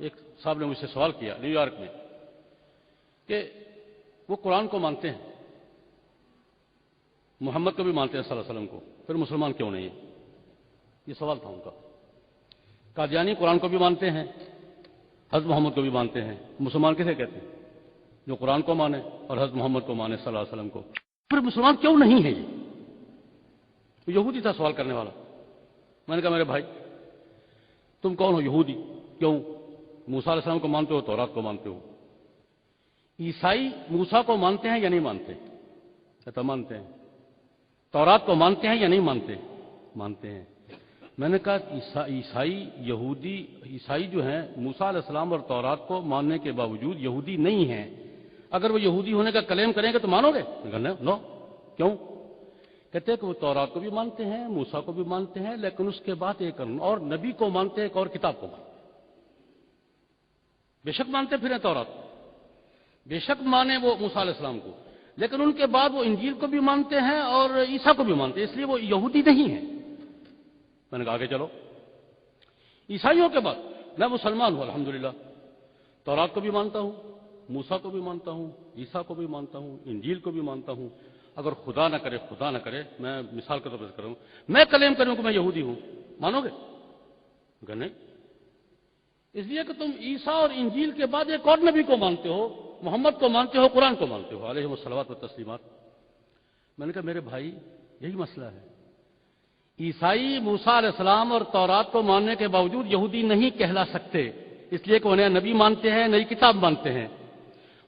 ایک صاحب نے مجھ سے سوال کیا نیو یارک میں کہ وہ قرآن کو مانتے ہیں، محمد کو بھی مانتے ہیں صلی اللہ علیہ وسلم کو، پھر مسلمان کیوں نہیں ہے؟ یہ سوال تھا ان کا۔ قادیانی قرآن کو بھی مانتے ہیں، حضرت محمد کو بھی مانتے ہیں، مسلمان کسے کہتے ہیں؟ جو قرآن کو مانے اور حضرت محمد کو مانے صلی اللہ علیہ وسلم کو، پھر مسلمان کیوں نہیں ہے؟ یہ یہودی تھا سوال کرنے والا۔ میں نے کہا میرے بھائی تم کون ہو؟ یہودی۔ کیوں؟ موسیٰ علیہ السلام کو مانتے ہو، تورات کو مانتے ہو۔ عیسائی موسیٰ کو مانتے ہیں یا نہیں مانتے؟ کہتا مانتے ہیں۔ تورات کو مانتے ہیں یا نہیں مانتے؟ مانتے ہیں۔ میں نے کہا عیسائی یہودی عیسائی جو ہیں موسیٰ علیہ السلام اور تورات کو ماننے کے باوجود یہودی نہیں ہیں، اگر وہ یہودی ہونے کا کلیم کریں گے تو مانو گے؟ نو۔ کیوں؟ کہتے ہیں کہ وہ تورات کو بھی مانتے ہیں، موسیٰ کو بھی مانتے ہیں، لیکن اس کے بعد ایک اور نبی کو مانتے ہیں، ایک اور کتاب کو مانتے ہیں۔ بے شک مانتے پھر ہیں تورات کو، بے شک مانے وہ موسیٰ علیہ السلام کو، لیکن ان کے بعد وہ انجیل کو بھی مانتے ہیں اور عیسیٰ کو بھی مانتے ہیں، اس لیے وہ یہودی نہیں ہیں۔ میں نے کہا آگے چلو۔ عیسائیوں کے بعد میں مسلمان ہوں الحمدللہ، تورات کو بھی مانتا ہوں، موسیٰ کو بھی مانتا ہوں، عیسیٰ کو بھی مانتا ہوں، انجیل کو بھی مانتا ہوں۔ اگر خدا نہ کرے میں مثال کے طور پر کروں، میں کلیم کروں کہ میں یہودی ہوں، مانو گے؟ اگر نہیں، اس لیے کہ تم عیسیٰ اور انجیل کے بعد ایک اور نبی کو مانتے ہو، محمد کو مانتے ہو، قرآن کو مانتے ہو علیہ الصلوات والتسلیمات۔ میں نے کہا میرے بھائی یہی مسئلہ ہے، عیسائی موسیٰ علیہ السلام اور تورات کو ماننے کے باوجود یہودی نہیں کہلا سکتے، اس لیے کہ انہیں نبی مانتے ہیں، نئی کتاب مانتے ہیں۔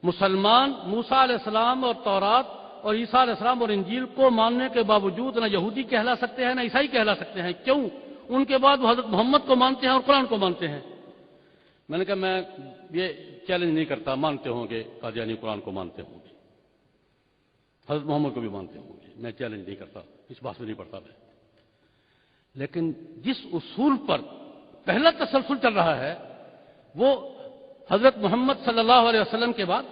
مسلمان موسیٰ علیہ السلام اور تورات اور عیسیٰ علیہ السلام اور انجیل کو ماننے کے باوجود نہ یہودی کہلا سکتے ہیں نہ عیسائی کہلا سکتے ہیں۔ کیوں؟ ان کے بعد وہ حضرت محمد کو مانتے ہیں اور قرآن کو مانتے ہیں۔ میں نے کہا میں یہ چیلنج نہیں کرتا، مانتے ہوں گے قادیانی قرآن کو مانتے ہوں گے، حضرت محمد کو بھی مانتے ہوں گے، میں چیلنج نہیں کرتا، اس بات میں نہیں پڑتا میں۔ لیکن جس اصول پر پہلا تسلسل چل رہا ہے وہ حضرت محمد صلی اللہ علیہ وسلم کے بعد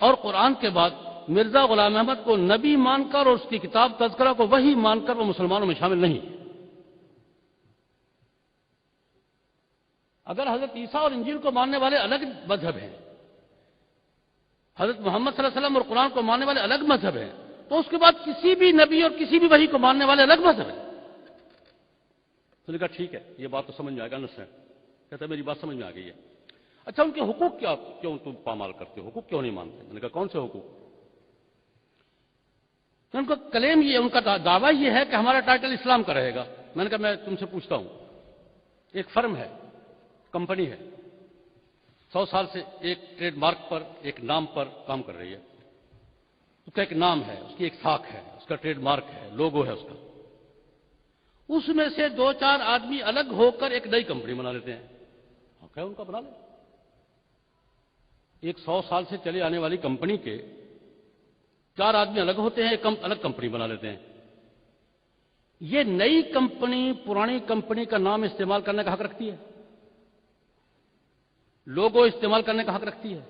اور قرآن کے بعد مرزا غلام احمد کو نبی مان کر اور اس کی کتاب تذکرہ کو وحی مان کر وہ مسلمانوں میں شامل نہیں۔ اگر حضرت عیسیٰ اور انجیل کو ماننے والے الگ مذہب ہیں، حضرت محمد صلی اللہ علیہ وسلم اور قرآن کو ماننے والے الگ مذہب ہیں، تو اس کے بعد کسی بھی نبی اور کسی بھی وحی کو ماننے والے الگ مذہب ہیں۔ تو نے کہا ٹھیک ہے، یہ بات تو سمجھ میں آئے گا، انڈرسٹینڈ۔ کہتا ہے میری بات سمجھ میں آ گئی ہے۔ اچھا ان کے حقوق کیوں تم پامال کرتے ہو؟ حقوق کیوں نہیں مانتے؟ میں نے کہا کون سے حقوق؟ ان کا کلیم یہ، ان کا دعویٰ یہ ہے کہ ہمارا ٹائٹل اسلام کا رہے گا۔ میں نے کہا میں تم سے پوچھتا ہوں، ایک فرم ہے، کمپنی ہے، 100 سال سے ایک ٹریڈ مارک پر، ایک نام پر کام کر رہی ہے، اس کا ایک نام ہے، اس کی ایک ساکھ ہے، اس کا ٹریڈ مارک ہے، لوگو ہے اس کا۔ اس میں سے 2-4 آدمی الگ ہو کر ایک نئی کمپنی بنا لیتے ہیں، ان کا بنا لیں۔ ایک 100 سال سے چلے آنے والی کمپنی کے 4 آدمی الگ ہوتے ہیں، ایک الگ کمپنی بنا لیتے ہیں۔ یہ نئی کمپنی پرانی کمپنی کا نام استعمال کرنے کا حق رکھتی ہے، لوگو استعمال کرنے کا حق رکھتی ہے،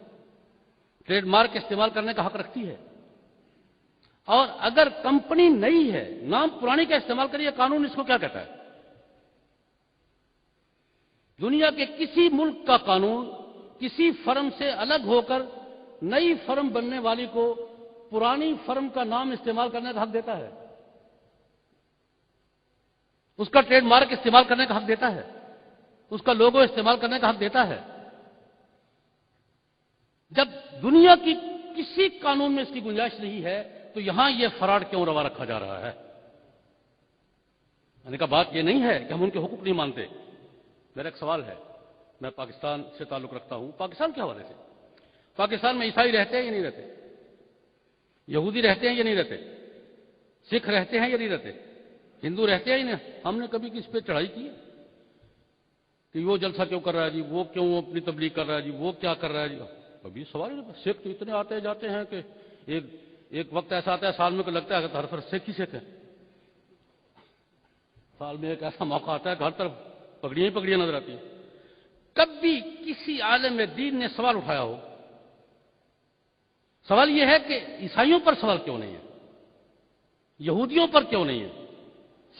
ٹریڈ مارک استعمال کرنے کا حق رکھتی ہے۔ اور اگر کمپنی نئی ہے، نام پرانی کا استعمال کریے، قانون اس کو کیا کہتا ہے؟ دنیا کے کسی ملک کا قانون کسی فرم سے الگ ہو کر نئی فرم بننے والی کو پرانی فرم کا نام استعمال کرنے کا حق دیتا ہے، اس کا ٹریڈ مارک استعمال کرنے کا حق دیتا ہے، اس کا لوگو استعمال کرنے کا حق دیتا ہے۔ جب دنیا کی کسی قانون میں اس کی گنجائش نہیں ہے تو یہاں یہ فراڈ کیوں روا رکھا جا رہا ہے؟ میں نے کہا بات یہ نہیں ہے کہ ہم ان کے حقوق نہیں مانتے۔ میرا ایک سوال ہے، میں پاکستان سے تعلق رکھتا ہوں، پاکستان کے حوالے سے، پاکستان میں عیسائی رہتے ہیں یا نہیں رہتے؟ یہودی رہتے ہیں یا نہیں رہتے؟ سکھ رہتے ہیں یا نہیں رہتے؟ ہندو رہتے ہیں یا نہیں؟ ہم نے کبھی کس پہ چڑھائی کی ہے کہ وہ جلسہ کیوں کر رہا ہے جی، وہ کیوں اپنی تبلیغ کر رہا ہے جی، وہ کیا کر رہا ہے جی؟ کبھی سوال نہیں۔ سکھ تو اتنے آتے جاتے ہیں کہ ایک وقت ایسا آتا ہے سال میں کو لگتا ہے کہ ہر طرف سکھ ہی سکھ ہے، سال میں ایک ایسا موقع آتا ہے کہ ہر طرف پگڑیاں ہی پگڑیاں نظر آتی ہیں۔ کبھی کسی عالم دین نے سوال اٹھایا ہو؟ سوال یہ ہے کہ عیسائیوں پر سوال کیوں نہیں ہے، یہودیوں پر کیوں نہیں ہے،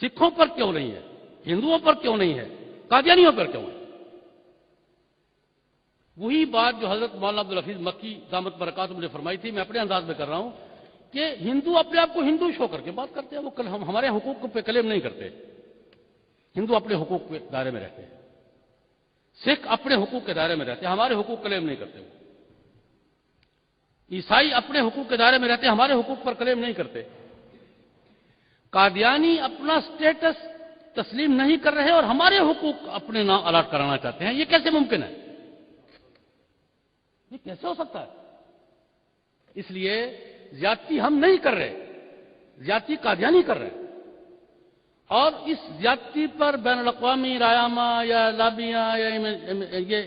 سکھوں پر کیوں نہیں ہے، ہندوؤں پر کیوں نہیں ہے، قادیانیوں پر کیوں ہے؟ وہی بات جو حضرت مولانا عبدالحفیظ مکی دامت برکاتہ نے فرمائی تھی، میں اپنے انداز میں کر رہا ہوں کہ ہندو اپنے آپ کو ہندو شو کر کے بات کرتے ہیں، وہ ہمارے حقوق پہ کلیم نہیں کرتے. ہندو اپنے حقوق کے دائرے میں رہتے ہیں، سکھ اپنے حقوق کے دائرے میں رہتے ہیں، ہمارے حقوق کلیم نہیں کرتے. عیسائی اپنے حقوق کے دائرے میں رہتے ہیں، ہمارے حقوق پر کلیم نہیں کرتے. قادیانی اپنا سٹیٹس تسلیم نہیں کر رہے اور ہمارے حقوق اپنے نام الاٹ کرانا چاہتے ہیں. یہ کیسے ممکن ہے؟ یہ کیسے ہو سکتا ہے؟ اس لیے زیادتی ہم نہیں کر رہے، زیادتی قادیانی کر رہے. اور اس زیادتی پر بین الاقوامی رایامہ یا لابیاں یا یہ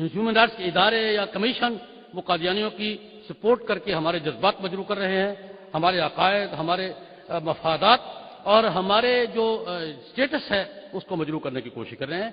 ہیومن رائٹس کے ادارے یا کمیشن وہ قادیانیوں کی سپورٹ کر کے ہمارے جذبات مجروح کر رہے ہیں، ہمارے عقائد، ہمارے مفادات اور ہمارے جو سٹیٹس ہے اس کو مجروح کرنے کی کوشش کر رہے ہیں.